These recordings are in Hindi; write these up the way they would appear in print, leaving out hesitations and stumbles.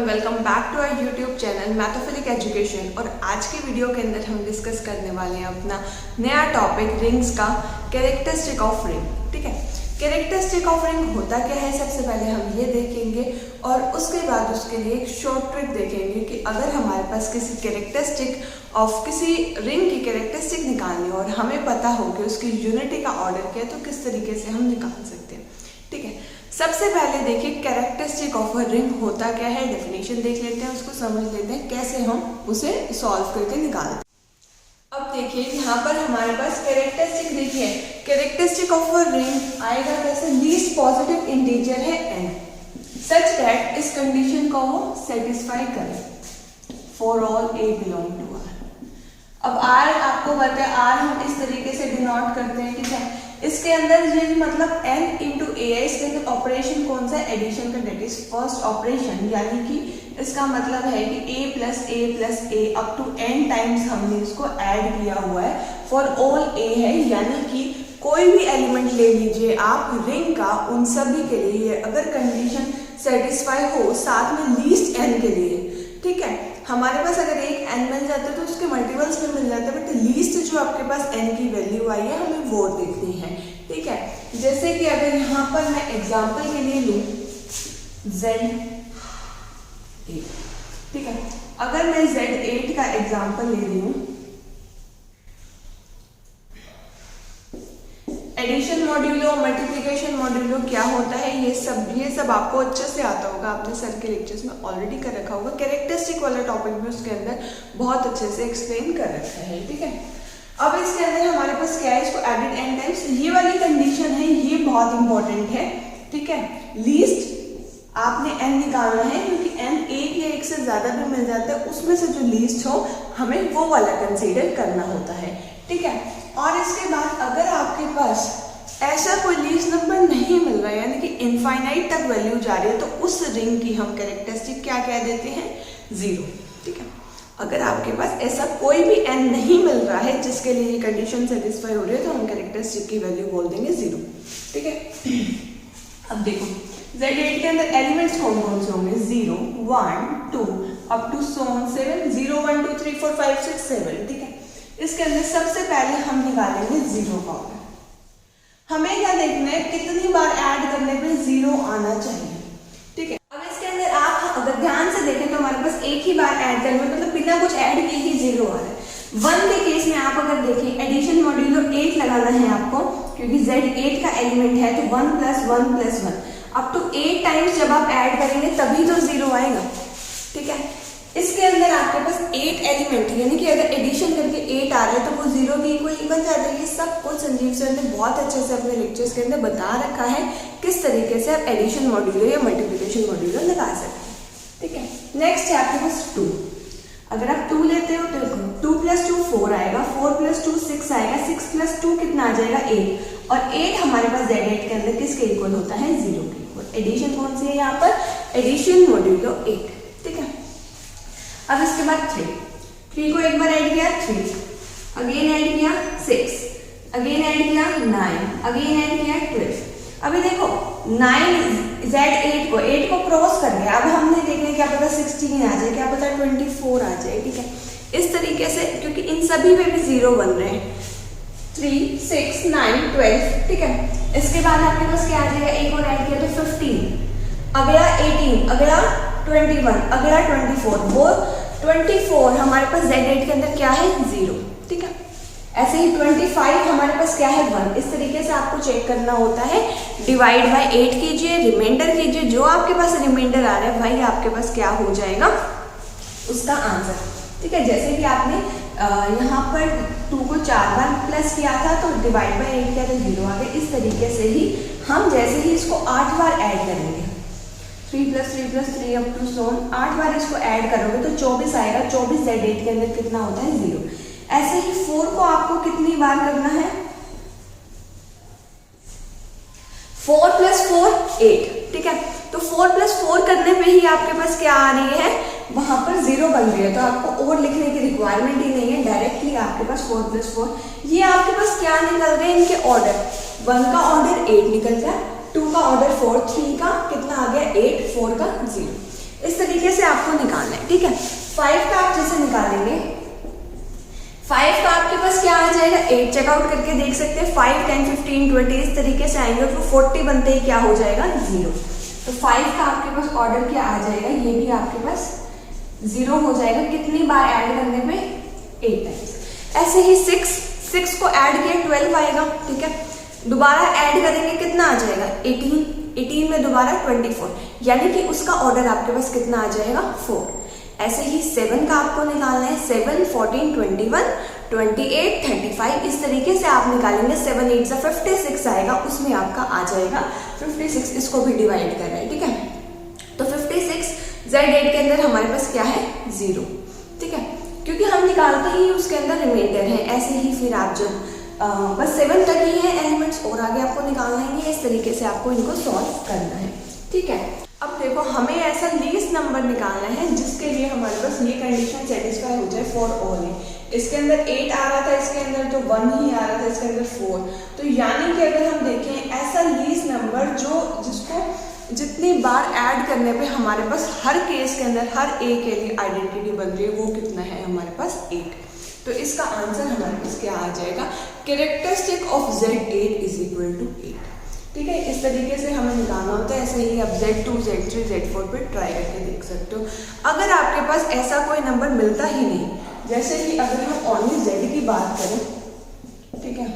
Welcome back to our YouTube channel Mathophilic education. और आज की वीडियो के अंदर हम डिस्कस करने वाले हैं अपना नया टॉपिक रिंग्स का, कैरेक्टरिस्टिक ऑफ रिंग। ठीक है, कैरेक्टरिस्टिक ऑफ रिंग होता क्या है सबसे पहले हम ये देखेंगे और उसके बाद उसके लिए एक शॉर्ट ट्रिक देखेंगे कि अगर हमारे पास किसी कैरेक्टरिस्टिक ऑफ किसी रिंग की कैरेक्टरिस्टिक निकालनी हो और हमें पता हो कि उसकी यूनिटी का ऑर्डर क्या है तो किस तरीके से हम निकाल सकते हैं। ठीक है, सबसे पहले देखिए कैरेक्टरिस्टिक ऑफ अ रिंग होता क्या है, डेफिनेशन देख लेते हैं, उसको समझ लेते हैं कैसे हम उसे सॉल्व करके निकालते हैं। अब देखिए यहाँ पर हमारे पास कैरेक्टरिस्टिक देखिए, कैरेक्टरिस्टिक ऑफ अ रिंग आएगा कैसे, लीस्ट पॉजिटिव इंटीजर है n सच दैट इस कंडीशन को वो सेटिस्फाई करे for all a belong to r। अब r आपको पता है, r हम इस तरीके से डिनोट करते हैं। ठीक है, इसके अंदर ये मतलब n इंटू ए है, इसके अंदर ऑपरेशन कौन सा है, एडिशन का, दैट इज फर्स्ट ऑपरेशन, यानी कि इसका मतलब है कि a plus a up to n times हमने इसको ऐड किया हुआ है, फॉर ऑल a है, यानी कि कोई भी एलिमेंट ले लीजिए आप रिंग का, उन सभी के लिए अगर कंडीशन सेटिस्फाई हो साथ में लीस्ट n के लिए। ठीक है, हमारे पास अगर एक n मिल जाता है तो उसके मल्टीपल्स में मिल जाता है, बट लीस्ट जो आपके पास n की वैल्यू आई है हमें वो देखनी है। ठीक है, जैसे कि अगर यहाँ पर मैं एग्जांपल के लिए लूँ Z8। ठीक है, अगर मैं Z8 का एग्जांपल ले रही हूँ, एडिशन मॉड्यूलो, मल्टीप्लिकेशन मॉड्यूलो क्या होता है ये सब आपको अच्छे से आता होगा, आपने सर के लेक्चर्स में ऑलरेडी कर रखा होगा। कैरेक्टरिस्टिक वाला टॉपिक भी उसके अंदर बहुत अच्छे से एक्सप्लेन कर रखा है। ठीक है, अब इसके अंदर हमारे पास क्या है, इसको एडिड n टाइम्स, ये वाली कंडीशन है, ये बहुत इंपॉर्टेंट है। ठीक है, लीस्ट आपने n निकालना है, क्योंकि n एक या एक से ज्यादा भी मिल जाता है, उसमें से जो लीस्ट हो हमें वो वाला कंसीडर करना होता है। ठीक है, और इसके बाद अगर आपके पास ऐसा कोई लीस्ट नंबर नहीं मिल रहा है, यानी कि इनफाइनाइट तक वैल्यू जा रही है, तो उस रिंग की हम कैरेक्टरिस्टिक क्या कह देते हैं, 0। ठीक है, अगर आपके पास ऐसा कोई भी n नहीं मिल रहा है जिसके लिए ये कंडीशन सेटिस्फाई हो रही है, तो हम कैरेक्टरिस्टिक की वैल्यू बोल देंगे 0। ठीक है, अब देखो Z8 के अंदर एलिमेंट्स कौन कौन से होंगे, 0 1 2 अप टू 7 0 1 2 3 4 5 6 7। ठीक है, इसके अंदर सबसे पहले हम निकालेंगे 0 का ऑर्डर। हमें क्या देखना है, कितनी बार ऐड करने पे 0 आना चाहिए। ठीक है, अब इसके अंदर आप अगर ध्यान से देखें तो हमारे पास एक ही बार ऐड करना है, मतलब बिना कुछ ऐड किए ही 0 आ रहा है। 1 के केस में आप अगर देखें, एडिशन मॉड्यूलो 8 लगाना है आपको, क्योंकि Z8 का एलिमेंट है, तो 1 + 1 + 1 अप टू 8 टाइम्स जब आप ऐड करेंगे तभी तो 0 आएगा। ठीक है, इसके अंदर आपके पास 8 एलिमेंट, यानी कि अगर एडिशन करके 8 आ रहे हैं तो वो 0 के इक्वल बन जाता है। ये सब कुछ संजीव सर ने बहुत अच्छे से अपने लेक्चर्स के अंदर बता रखा है किस तरीके से आप एडिशन मॉड्यूलो या मल्टीप्लिकेशन मॉड्यूलो लगा सकते हैं। ठीक है, नेक्स्ट है आपके पास 2। अगर आप 2 लेते हो तो 2 + 2 4 आएगा, 4 + 2 6 आएगा, 6 + 2 कितना आ जाएगा, 8। और 8 हमारे पास Z8 के अंदर किसके इक्वल होता है, 0 के इक्वल। एडिशन कौन सी है यहाँ पर, एडिशन मॉड्यूलो 8। ठीक है, अब इसके बाद 3 को एक बार ऐड किया 3, अगेन ऐड किया 6, अगेन ऐड किया 9, अगेन ऐड किया 12। अभी देखो 9 Z8 को क्रॉस कर गया, अब हमने देखना क्या पता 16 आ जाए, क्या पता 24 आ जाए। ठीक है, इस तरीके से, क्योंकि इन सभी में भी 0 बन रहे हैं, 3 6 9 12। ठीक है, इसके बाद आपके पास क्या आ जाएगा, एक और ऐड किया तो 15, अगला 18, अगला 21, अगला 24, वो 24 हमारे पास Z8 के अंदर क्या है, 0। ठीक है, ऐसे ही 25 हमारे पास क्या है, 1। इस तरीके से आपको चेक करना होता है, डिवाइड बाय 8 कीजिए, रिमाइंडर कीजिए, जो आपके पास रिमाइंडर आ रहा है वही आपके पास क्या हो जाएगा, उसका आंसर। ठीक है, जैसे कि आपने यहाँ पर 2 को 4 बार प्लस किया था तो डिवाइड बाय 8 किया तो 0 आ गया। इस तरीके से ही हम जैसे ही इसको 8 बार ऐड करेंगे, 3 + 3 + 3 अप टू 7, 8 बार इसको ऐड करोगे तो 24 आएगा। 24 Z8 के अंदर कितना होता है, 0। ऐसे ही 4 को आपको कितनी बार करना है, 4 + 4 8। ठीक है, तो 4 + 4 करने पे ही आपके पास क्या आ रही है, वहां पर 0 बन रही है, तो आपको और लिखने की रिक्वायरमेंट ही नहीं है, डायरेक्टली आपके पास 4 + 4, ये आपके पास क्या निकल रहे हैं, इनके ऑर्डर। 1 का ऑर्डर 8 निकल गया, 2 का ऑर्डर 4, 3 का कितना आ गया 8, 4 का 0। इस तरीके से आपको निकालना है, ठीक है। 5 का आप जैसे निकालेंगे, 5 का आपके पास क्या आ जाएगा, 8 चेकआउट करके देख सकते हैं, 5, 10, 15, 20 इस तरीके से आएंगे, तो 40 बनते ही क्या हो जाएगा, 0। तो 5 का आपके पास ऑर्डर क्या आ जाएगा, ये भी आपके पास 0 हो जाएगा। कितनी बार ऐड करने पे, 8 टाइम्स। ऐसे ही 6 को ऐड किया 12 आएगा, ठीक है। दोबारा ऐड करेंगे कितना आ जाएगा, 18 में दोबारा 24, यानी कि उसका ऑर्डर आपके पास कितना आ जाएगा, 4। ऐसे ही 7 का आपको निकालना है, 7, 14, 21, 28, 35 इस तरीके से आप निकालेंगे। 7, 8 से 56 आएगा, उसमें आपका आ जाएगा 56, इसको भी डिवाइड कर रहे हैं, ठीक है। तो 56 Z8 के अंदर हमारे पास क्या है, 0, ठीक है, क्योंकि हम निकालते ही उसके अंदर रिमाइंडर है। ऐसे ही फिर आप जब बस 7 तक ही है एलिमेंट्स, और आगे आपको निकालना है, इस तरीके से आपको इनको सॉल्व करना है, ठीक है। अब देखो हमें ऐसा लीस्ट नंबर निकालना है जिसके लिए हमारे पास ये कंडीशन सेटिस्फाई हो जाए फॉर ऑल है। इसके अंदर 8 आ रहा था, इसके अंदर तो 1 ही आ रहा था, इसके अंदर 4। तो यानी कि अगर हम देखें ऐसा लीस्ट नंबर जिसको जितनी बार ऐड करने पे हमारे पास हर केस के अंदर हर ए के लिए आइडेंटिटी बन रही है, वो कितना है, हमारे पास 8। तो इसका आंसर हमारे पास क्या आ जाएगा, characteristic of Z8 is equal to 8, ठीक है। इस तरीके से हमें निकालना होता है। ऐसे ही आप Z2, Z3, Z4 पे ट्राई करके देख सकते हो। अगर आपके पास ऐसा कोई नंबर मिलता ही नहीं, जैसे कि अगर हम ओनली Z की बात करें, ठीक है,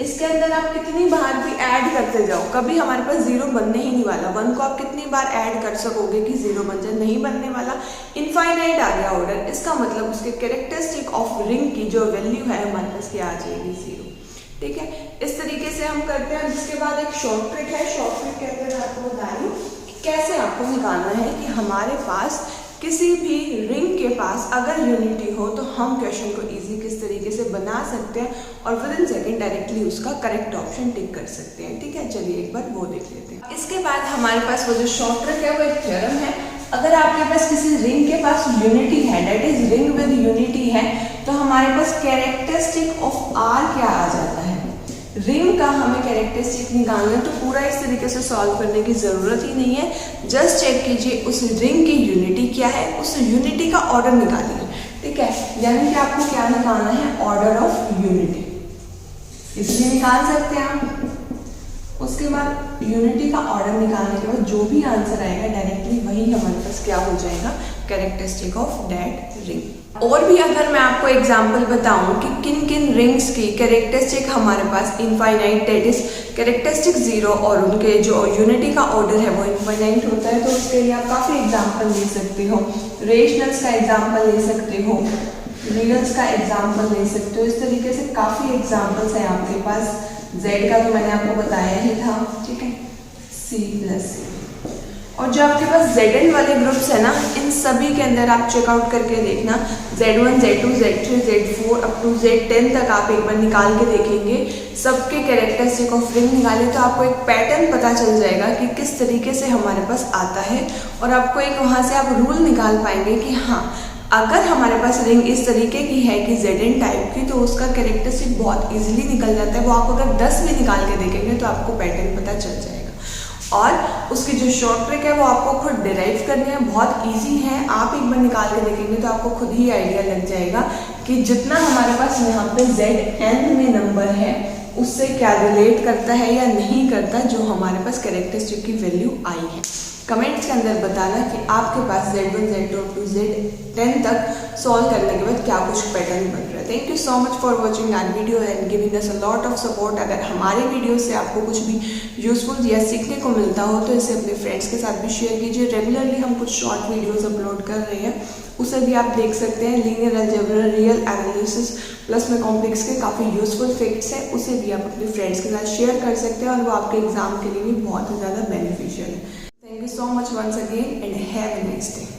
इसके अंदर आप कितनी बार भी ऐड करते जाओ, कभी हमारे पास 0 बनने ही नहीं वाला। 1 को आप कितनी बार ऐड कर सकोगे कि 0 बन जाए, नहीं बनने वाला, इनफाइनाइट आ गया ऑर्डर। इसका मतलब उसके कैरेक्टरिस्टिक ऑफ रिंग की जो वैल्यू है हमारे पास क्या आ जाएगी, 0, ठीक है। इस तरीके से हम करते हैं। जिसके बाद एक शॉर्ट ट्रिक है, शॉर्ट ट्रिक के अंदर आपको बता रही हूँ कि कैसे आपको निकालना है कि हमारे पास किसी भी रिंग के पास अगर यूनिटी हो तो हम क्वेश्चन को इजी किस तरीके से बना सकते हैं और विदिन सेकंड डायरेक्टली उसका करेक्ट ऑप्शन टिक कर सकते हैं, ठीक है। चलिए एक बार वो देख लेते हैं। इसके बाद हमारे पास वो जो शॉर्ट ट्रिक है वो एक थ्योरम है। अगर आपके पास किसी रिंग के पास यूनिटी है, that is ring with unity है, तो हमारे पास कैरेक्टरिस्टिक ऑफ आर क्या आ जाता है, रिंग का हमें कैरेक्टरिस्टिक निकालना है। तो पूरा इस तरीके से सॉल्व करने की जरूरत ही नहीं है, जस्ट चेक कीजिए उस रिंग की यूनिटी क्या है, उस यूनिटी का ऑर्डर निकालिए, ठीक है। यानी कि आपको क्या निकालना है, ऑर्डर ऑफ यूनिटी, इसलिए निकाल सकते हैं आप। उसके बाद यूनिटी का ऑर्डर निकालने के बाद जो भी आंसर आएगा डायरेक्टली वही हमारे पास क्या हो जाएगा, कैरेक्टरिस्टिक ऑफ दैट रिंग। और भी अगर मैं आपको एग्जांपल बताऊं कि किन किन रिंग्स की कैरेक्टरिस्टिक हमारे पास इनफाइनाइट, दैट इज कैरेक्टरिस्टिक 0 और उनके जो यूनिटी का ऑर्डर है वो इनफाइनाइट होता है, तो उसके लिए आप काफ़ी एग्जाम्पल ले सकते हो। रेशनल्स का एग्जाम्पल ले सकते हो, रियल्स का एग्जाम्पल ले सकते हो। इस तरीके से काफ़ी एग्जाम्पल्स हैं आपके पास। Z का तो मैंने आपको बताया ही था, ठीक है, C+C। और जो आपके पास Zn वाले ग्रुप्स है ना, इन सभी के अंदर आप चेकआउट करके देखना, Z1, Z2, Z3, Z4 up to Z10 तक आप एक बार निकाल के देखेंगे, सबके कैरेक्टरिस्टिक ऑफ रिंग निकाले तो आपको एक पैटर्न पता चल जाएगा कि किस तरीके से हमारे पास आता है, और आपको एक वहाँ से आप रूल निकाल पाएंगे कि हाँ, अगर हमारे पास रिंग इस तरीके की है कि Zn टाइप की, तो उसका कैरेक्टरिस्टिक बहुत इजीली निकल जाता है। वो आप अगर 10 भी निकाल के देखेंगे तो आपको पैटर्न पता चल जाएगा। और उसकी जो शॉर्ट ट्रिक है वो आपको खुद डिराइव करनी है, बहुत इजी है। आप एक बार निकाल के देखेंगे तो आपको खुद ही आइडिया लग जाएगा कि जितना हमारे पास यहाँ पे Zn में नंबर है उससे क्या रिलेट करता है या नहीं करता जो हमारे पास कैरेक्टरिस्टिक की वैल्यू आई है। कमेंट्स के अंदर बताना कि आपके पास Z1, Z2 up to Z10 तक सॉल्व करने के बाद क्या कुछ पैटर्न बन रहा है। Thank you so much for watching our video and giving us a lot of support. अगर हमारे वीडियो से आपको कुछ भी यूजफुल या सीखने को मिलता हो तो इसे अपने फ्रेंड्स के साथ भी शेयर कीजिए। रेगुलरली हम कुछ शॉर्ट वीडियोज़ अपलोड कर रहे हैं, उसे भी आप देख सकते हैं। Linear algebra, real analysis plus में कॉम्प्लेक्स के काफ़ी यूजफुल फैक्ट्स हैं, उसे भी आप अपने फ्रेंड्स के साथ शेयर कर सकते हैं और वो आपके एग्जाम के लिए भी बहुत ही ज़्यादा बेनिफिशियल है। Thank you so much once again and have a nice day.